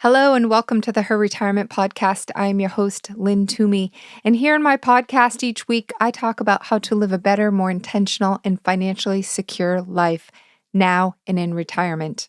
Hello and welcome to the Her Retirement Podcast. I am your host, Lynn Toomey. And here in my podcast each week, I talk about how to live a better, more intentional, and financially secure life now and in retirement.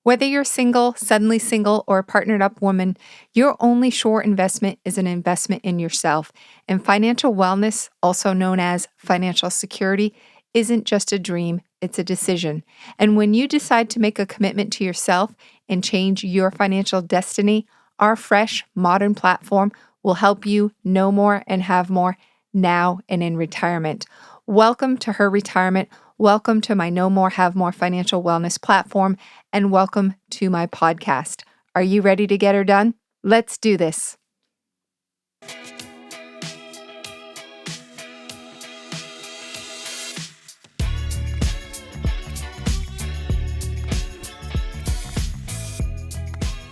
Whether you're single, suddenly single, or a partnered up woman, your only sure investment is an investment in yourself. And financial wellness, also known as financial security, isn't just a dream, it's a decision. And when you decide to make a commitment to yourself and change your financial destiny, our fresh, modern platform will help you know more and have more now and in retirement. Welcome to Her Retirement. Welcome to my Know More, Have More financial wellness platform, and welcome to my podcast. Are you ready to get her done? Let's do this.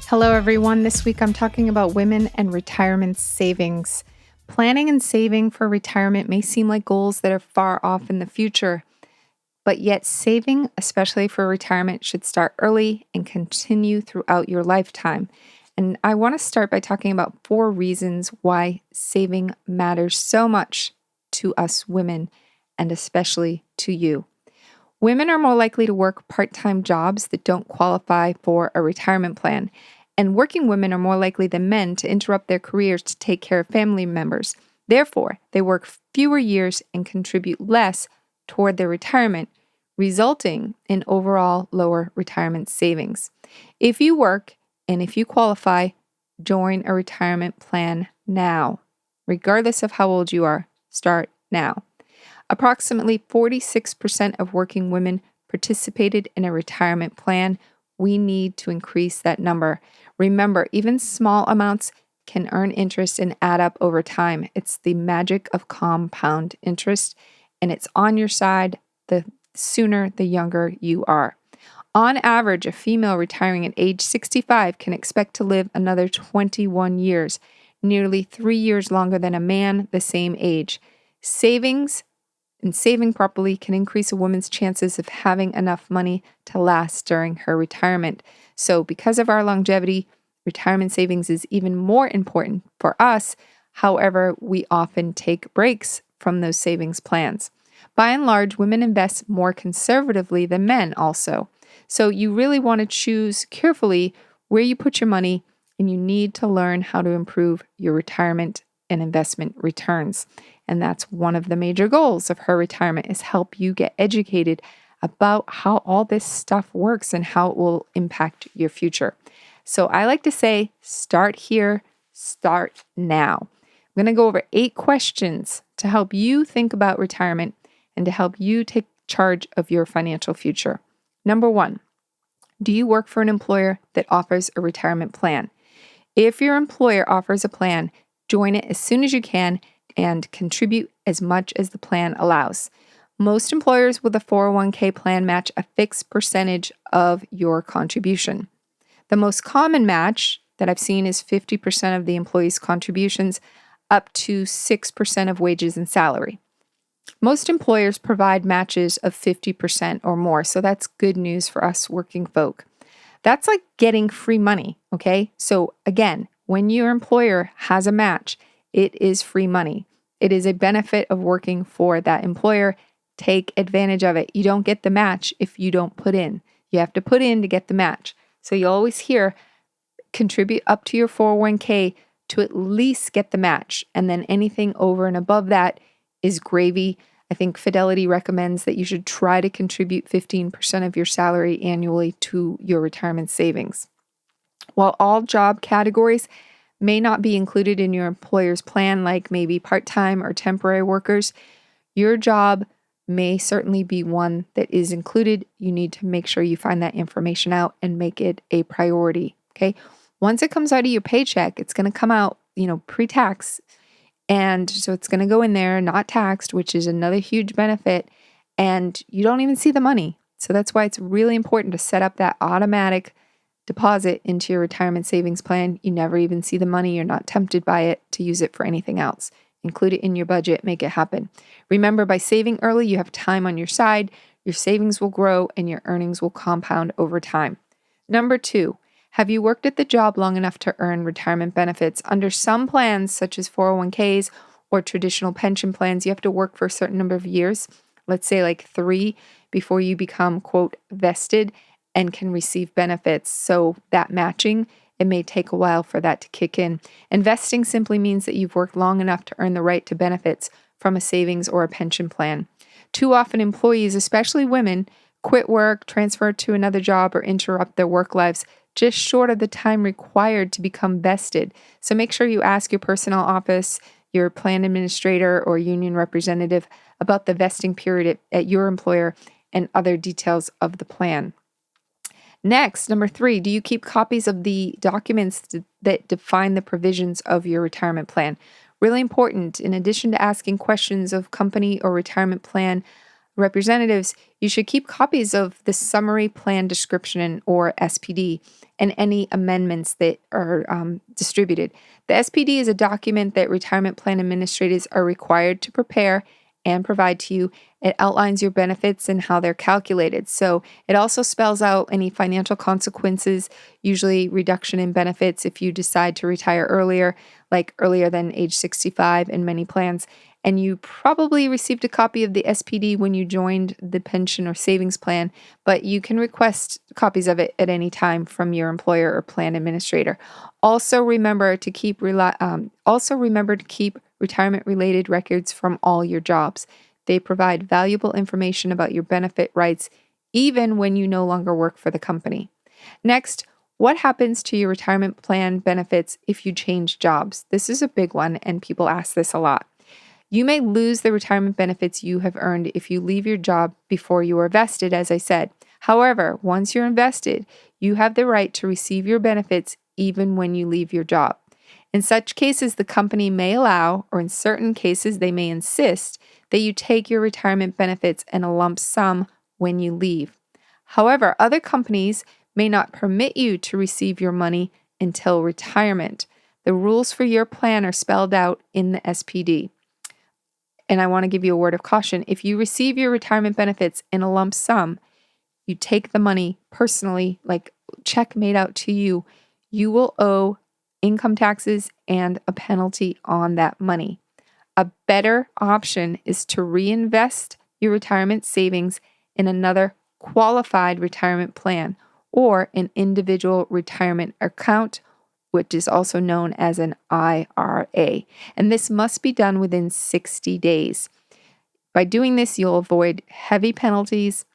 Hello, everyone. This week I'm talking about women and retirement savings. Planning and saving for retirement may seem like goals that are far off in the future, but yet saving, especially for retirement, should start early and continue throughout your lifetime. And I want to start by talking about 4 reasons why saving matters so much to us women, and especially to you. Women are more likely to work part-time jobs that don't qualify for a retirement plan. And working women are more likely than men to interrupt their careers to take care of family members. Therefore, they work fewer years and contribute less toward their retirement, resulting in overall lower retirement savings. If you work and if you qualify, join a retirement plan now. Regardless of how old you are, start now. Approximately 46% of working women participated in a retirement plan. We need to increase that number. Remember, even small amounts can earn interest and add up over time. It's the magic of compound interest, and it's on your side the sooner the younger you are. On average, a female retiring at age 65 can expect to live another 21 years, nearly 3 years longer than a man the same age. Savings and saving properly can increase a woman's chances of having enough money to last during her retirement. So because of our longevity, retirement savings is even more important for us. However, we often take breaks from those savings plans. By and large, women invest more conservatively than men also. So you really want to choose carefully where you put your money, and you need to learn how to improve your retirement and investment returns. And that's one of the major goals of Her Retirement, is help you get educated about how all this stuff works and how it will impact your future. So I like to say, start here, start now. I'm going to go over 8 questions to help you think about retirement and to help you take charge of your financial future. Number 1, do you work for an employer that offers a retirement plan? If your employer offers a plan, join it as soon as you can and contribute as much as the plan allows. Most employers with a 401k plan match a fixed percentage of your contribution. The most common match that I've seen is 50% of the employee's contributions, up to 6% of wages and salary. Most employers provide matches of 50% or more, so that's good news for us working folk. That's like getting free money, okay? So again, when your employer has a match, it is free money. It is a benefit of working for that employer. Take advantage of it. You don't get the match if you don't put in. You have to put in to get the match. So you always hear, contribute up to your 401k to at least get the match. And then anything over and above that is gravy. I think Fidelity recommends that you should try to contribute 15% of your salary annually to your retirement savings. While all job categories may not be included in your employer's plan, like maybe part-time or temporary workers, your job may certainly be one that is included. You need to make sure you find that information out and make it a priority, okay? Once it comes out of your paycheck, it's going to come out, pre-tax. And so it's going to go in there, not taxed, which is another huge benefit. And you don't even see the money. So that's why it's really important to set up that automatic deposit into your retirement savings plan. You never even see the money. You're not tempted by it to use it for anything else. Include it in your budget, make it happen. Remember, by saving early, you have time on your side, your savings will grow, and your earnings will compound over time. Number 2, Have you worked at the job long enough to earn retirement benefits? Under some plans, such as 401ks or traditional pension plans, you have to work for a certain number of years, let's say like 3, before you become, quote, vested and can receive benefits. So that matching, it may take a while for that to kick in. Investing simply means that you've worked long enough to earn the right to benefits from a savings or a pension plan. Too often, employees, especially women, quit work, transfer to another job, or interrupt their work lives just short of the time required to become vested. So make sure you ask your personnel office, your plan administrator, or union representative about the vesting period at your employer and other details of the plan. Next, number 3, do you keep copies of the documents that define the provisions of your retirement plan? Really important. In addition to asking questions of company or retirement plan representatives, you should keep copies of the summary plan description, or SPD, and any amendments that are distributed. The SPD is a document that retirement plan administrators are required to prepare and provide to you. It outlines your benefits and how they're calculated. So it also spells out any financial consequences, usually reduction in benefits if you decide to retire earlier, like earlier than age 65 in many plans. And you probably received a copy of the SPD when you joined the pension or savings plan, but you can request copies of it at any time from your employer or plan administrator. Also remember to keep retirement-related records from all your jobs. They provide valuable information about your benefit rights, even when you no longer work for the company. Next, what happens to your retirement plan benefits if you change jobs? This is a big one, and people ask this a lot. You may lose the retirement benefits you have earned if you leave your job before you are vested, as I said. However, once you're invested, you have the right to receive your benefits even when you leave your job. In such cases, the company may allow, or in certain cases, they may insist, that you take your retirement benefits in a lump sum when you leave. However, other companies may not permit you to receive your money until retirement. The rules for your plan are spelled out in the SPD. And I want to give you a word of caution. If you receive your retirement benefits in a lump sum, you take the money personally, like check made out to you, you will owe income taxes and a penalty on that money. A better option is to reinvest your retirement savings in another qualified retirement plan or an individual retirement account, which is also known as an IRA. And this must be done within 60 days. By doing this, you'll avoid heavy penalties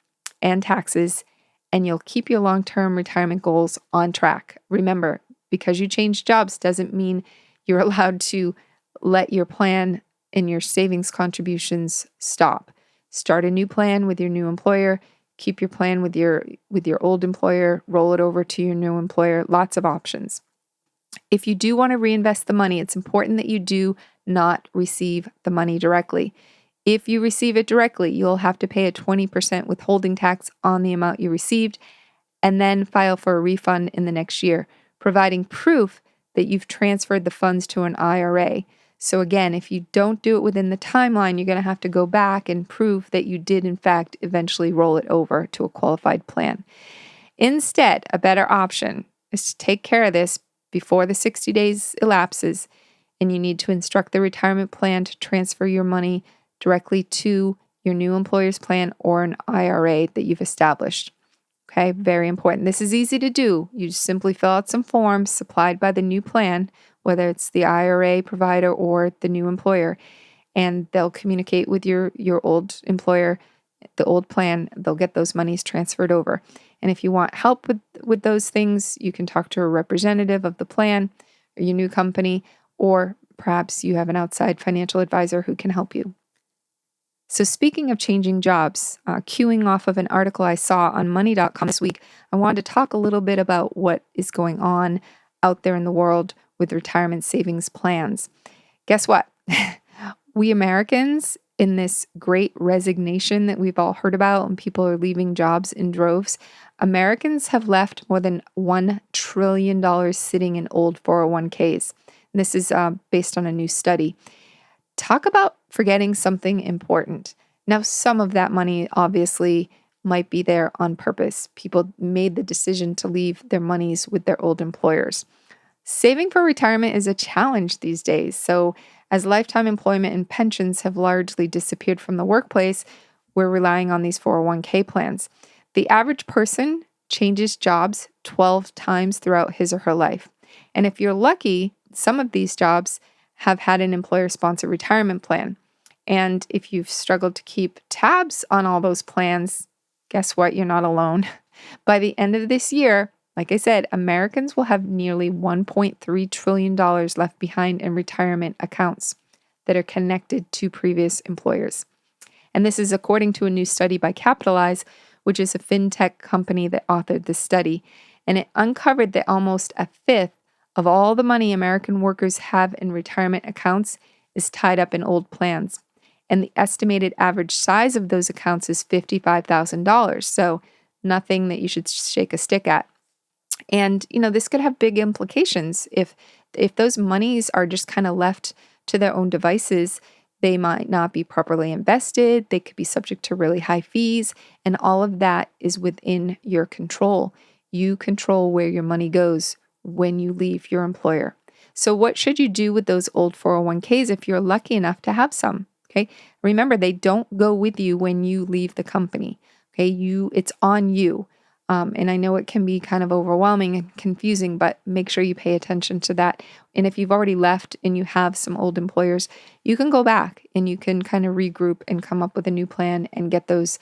and taxes, and you'll keep your long-term retirement goals on track. Remember, because you change jobs doesn't mean you're allowed to let your plan and your savings contributions stop. Start a new plan with your new employer. Keep your plan with your old employer. Roll it over to your new employer. Lots of options. If you do want to reinvest the money, it's important that you do not receive the money directly. If you receive it directly, you'll have to pay a 20% withholding tax on the amount you received and then file for a refund in the next year, providing proof that you've transferred the funds to an IRA. So again, if you don't do it within the timeline, you're going to have to go back and prove that you did, in fact, eventually roll it over to a qualified plan. Instead, a better option is to take care of this before the 60 days elapses, and you need to instruct the retirement plan to transfer your money directly to your new employer's plan or an IRA that you've established. Okay, very important. This is easy to do. You just simply fill out some forms supplied by the new plan, whether it's the IRA provider or the new employer, and they'll communicate with your old employer, the old plan. They'll get those monies transferred over. And if you want help with those things, you can talk to a representative of the plan or your new company, or perhaps you have an outside financial advisor who can help you. So speaking of changing jobs, queuing off of an article I saw on money.com this week, I wanted to talk a little bit about what is going on out there in the world with retirement savings plans. Guess what? We Americans, in this great resignation that we've all heard about and people are leaving jobs in droves, Americans have left more than $1 trillion sitting in old 401ks. And this is based on a new study. Talk about forgetting something important. Now, some of that money obviously might be there on purpose. People made the decision to leave their monies with their old employers. Saving for retirement is a challenge these days. So, as lifetime employment and pensions have largely disappeared from the workplace, we're relying on these 401k plans. The average person changes jobs 12 times throughout his or her life. And if you're lucky, some of these jobs have had an employer-sponsored retirement plan. And if you've struggled to keep tabs on all those plans, guess what? You're not alone. By the end of this year, like I said, Americans will have nearly $1.3 trillion left behind in retirement accounts that are connected to previous employers. And this is according to a new study by Capitalize, which is a fintech company that authored this study. And it uncovered that almost a fifth of all the money American workers have in retirement accounts is tied up in old plans. And the estimated average size of those accounts is $55,000. So nothing that you should shake a stick at. And, this could have big implications. If those monies are just kind of left to their own devices, they might not be properly invested. They could be subject to really high fees. And all of that is within your control. You control where your money goes when you leave your employer. So what should you do with those old 401ks if you're lucky enough to have some? Okay. Remember, they don't go with you when you leave the company. Okay. It's on you. And I know it can be kind of overwhelming and confusing, but make sure you pay attention to that. And if you've already left and you have some old employers, you can go back and you can kind of regroup and come up with a new plan and get those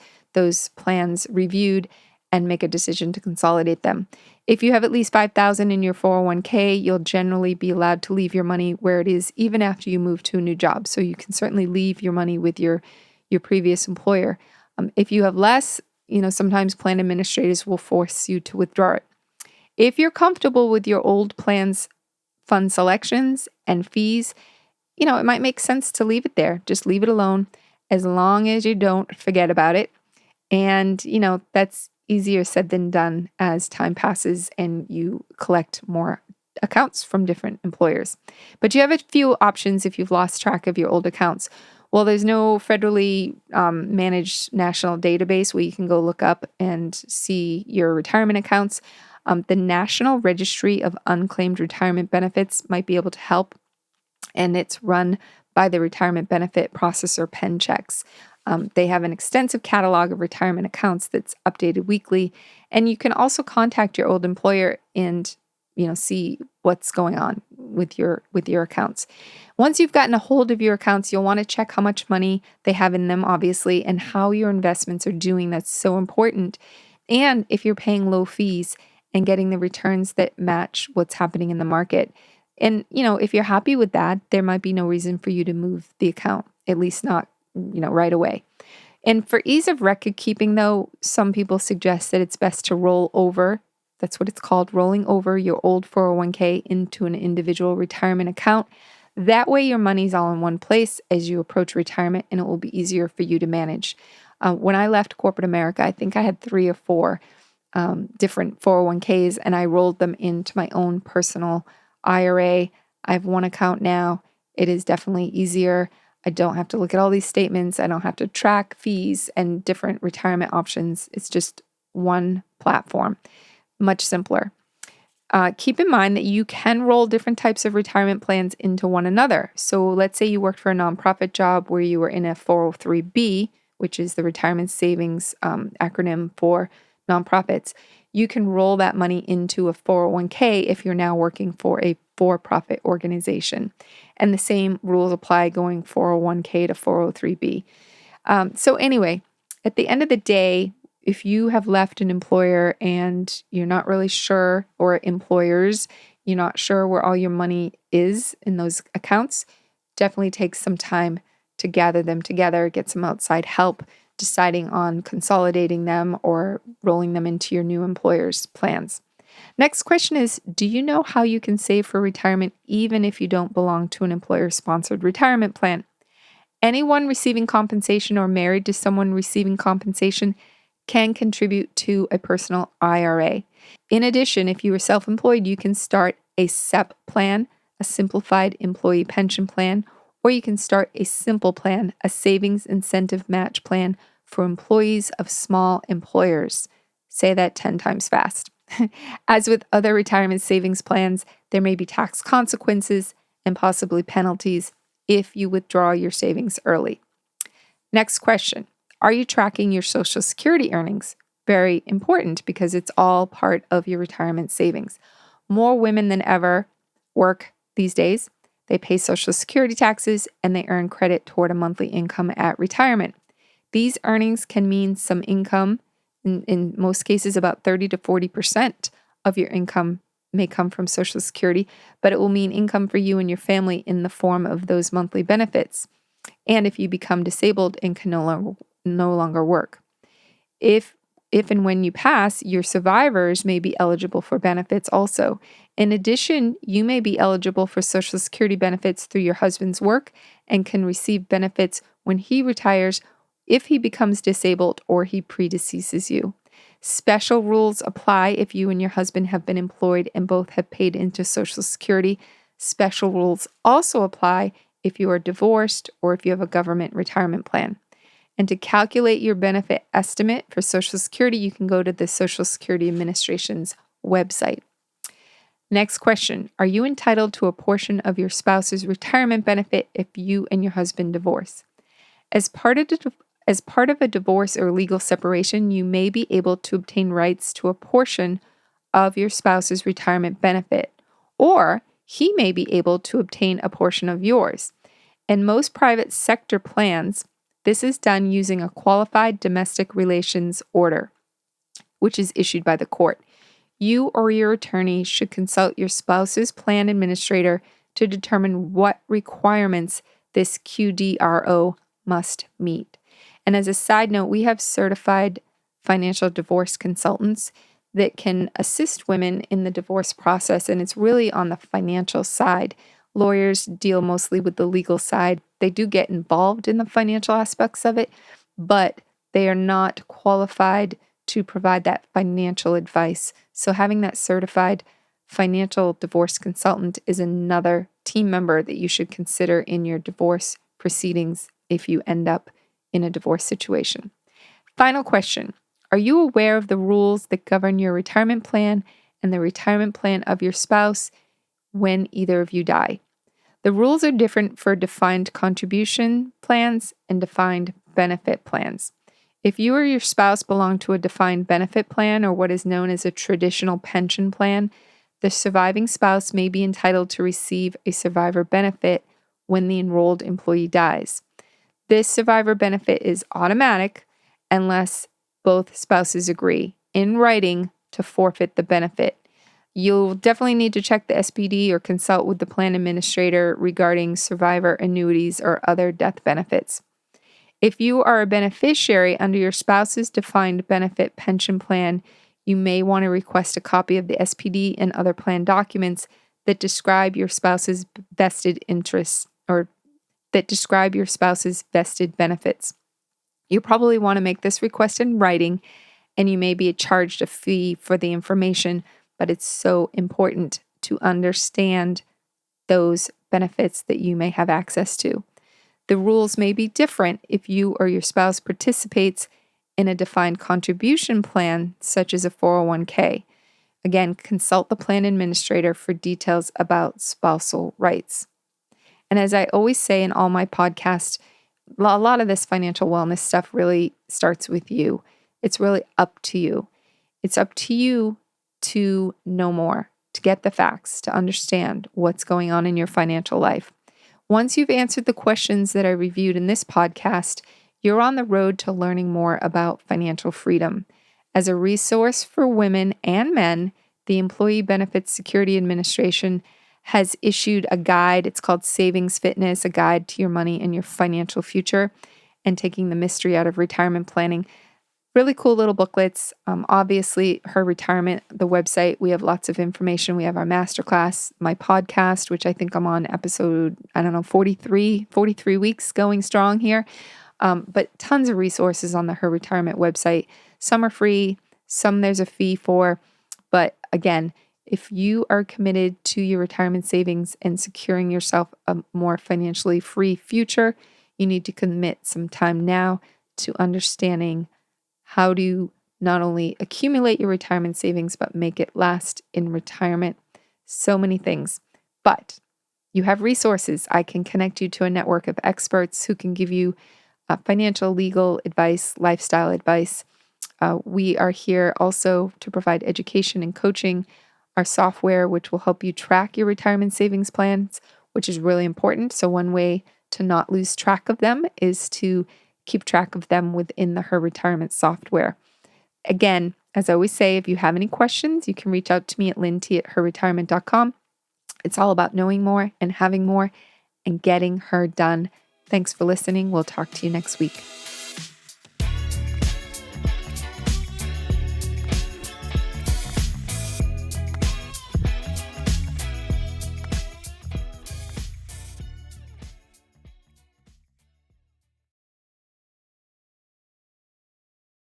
plans reviewed and make a decision to consolidate them. If you have at least $5,000 in your 401k, you'll generally be allowed to leave your money where it is even after you move to a new job. So you can certainly leave your money with your previous employer. If you have less, sometimes plan administrators will force you to withdraw it. If you're comfortable with your old plan's fund selections and fees, it might make sense to leave it there. Just leave it alone as long as you don't forget about it. And, that's easier said than done as time passes and you collect more accounts from different employers. But you have a few options if you've lost track of your old accounts. Well, there's no federally managed national database where you can go look up and see your retirement accounts. The National Registry of Unclaimed Retirement Benefits might be able to help, and it's run by the retirement benefit processor PenChex. They have an extensive catalog of retirement accounts that's updated weekly, and you can also contact your old employer and see what's going on with your accounts. Once you've gotten a hold of your accounts, you'll want to check how much money they have in them, obviously, and how your investments are doing. That's so important. And if you're paying low fees and getting the returns that match what's happening in the market. And, if you're happy with that, there might be no reason for you to move the account, at least not, right away. And for ease of record keeping, though, some people suggest that it's best to roll over. That's what it's called, rolling over your old 401k into an individual retirement account. That way your money's all in one place as you approach retirement, and it will be easier for you to manage. When I left corporate America, I think I had 3 or 4 different 401ks, and I rolled them into my own personal IRA. I have one account now. It is definitely easier. I don't have to look at all these statements. I don't have to track fees and different retirement options. It's just one platform. Much simpler. Keep in mind that you can roll different types of retirement plans into one another. So let's say you worked for a nonprofit job where you were in a 403B, which is the retirement savings acronym for nonprofits. You can roll that money into a 401k if you're now working for a for-profit organization. And the same rules apply going 401k to 403b. So anyway, at the end of the day, if you have left an employer and you're not really sure, or employers, you're not sure where all your money is in those accounts, definitely take some time to gather them together, get some outside help, deciding on consolidating them or rolling them into your new employer's plans. Next question is, do you know how you can save for retirement even if you don't belong to an employer-sponsored retirement plan? Anyone receiving compensation or married to someone receiving compensation can contribute to a personal IRA. In addition, if you are self-employed, you can start a SEP plan, a simplified employee pension plan, or you can start a simple plan, a savings incentive match plan for employees of small employers. Say that 10 times fast. As with other retirement savings plans, there may be tax consequences and possibly penalties if you withdraw your savings early. Next question. Are you tracking your Social Security earnings? Very important because it's all part of your retirement savings. More women than ever work these days. They pay Social Security taxes and they earn credit toward a monthly income at retirement. These earnings can mean some income. In most cases, about 30 to 40% of your income may come from Social Security, but it will mean income for you and your family in the form of those monthly benefits. And if you become disabled and can no longer work. If and when you pass, your survivors may be eligible for benefits also. In addition, you may be eligible for Social Security benefits through your husband's work and can receive benefits when he retires if he becomes disabled or he predeceases you. Special rules apply if you and your husband have been employed and both have paid into Social Security. Special rules also apply if you are divorced or if you have a government retirement plan. And to calculate your benefit estimate for Social Security, you can go to the Social Security Administration's website. Next question. Are you entitled to a portion of your spouse's retirement benefit if you and your husband divorce? As part of a divorce or legal separation, you may be able to obtain rights to a portion of your spouse's retirement benefit, or he may be able to obtain a portion of yours. In most private sector plans, this is done using a qualified domestic relations order, which is issued by the court. You or your attorney should consult your spouse's plan administrator to determine what requirements this QDRO must meet. And as a side note, we have certified financial divorce consultants that can assist women in the divorce process, and it's really on the financial side. Lawyers deal mostly with the legal side. They do get involved in the financial aspects of it, but they are not qualified to provide that financial advice. So having that certified financial divorce consultant is another team member that you should consider in your divorce proceedings if you end up in a divorce situation. Final question. Are you aware of the rules that govern your retirement plan and the retirement plan of your spouse when either of you die? The rules are different for defined contribution plans and defined benefit plans. If you or your spouse belong to a defined benefit plan or what is known as a traditional pension plan, the surviving spouse may be entitled to receive a survivor benefit when the enrolled employee dies. This survivor benefit is automatic unless both spouses agree in writing to forfeit the benefit. You'll definitely need to check the SPD or consult with the plan administrator regarding survivor annuities or other death benefits. If you are a beneficiary under your spouse's defined benefit pension plan, you may want to request a copy of the SPD and other plan documents that describe your spouse's vested interests or that describe your spouse's vested benefits. You probably want to make this request in writing, and you may be charged a fee for the information, but it's so important to understand those benefits that you may have access to. The rules may be different if you or your spouse participates in a defined contribution plan, such as a 401k. Again, consult the plan administrator for details about spousal rights. And as I always say in all my podcasts, a lot of this financial wellness stuff really starts with you. It's really up to you. It's up to you to know more, to get the facts, to understand what's going on in your financial life. Once you've answered the questions that I reviewed in this podcast, you're on the road to learning more about financial freedom. As a resource for women and men, the Employee Benefits Security Administration has issued a guide. It's called Savings Fitness, a guide to your money and your financial future and taking the mystery out of retirement planning. Really cool little booklets. Obviously, her retirement, the website, we have lots of information. We have our Masterclass, my podcast, which I think I'm on episode, 43 weeks going strong here. But tons of resources on her retirement website. Some are free, some there's a fee for. But again, if you are committed to your retirement savings and securing yourself a more financially free future, you need to commit some time now to understanding how to not only accumulate your retirement savings, but make it last in retirement. So many things. But you have resources. I can connect you to a network of experts who can give you financial, legal advice, lifestyle advice. We are here also to provide education and coaching. Our software, which will help you track your retirement savings plans, which is really important. So one way to not lose track of them is to keep track of them within the Her Retirement software. Again, as I always say, if you have any questions, you can reach out to me at lynn@herretirement.com. It's all about knowing more and having more and getting her done. Thanks for listening. We'll talk to you next week.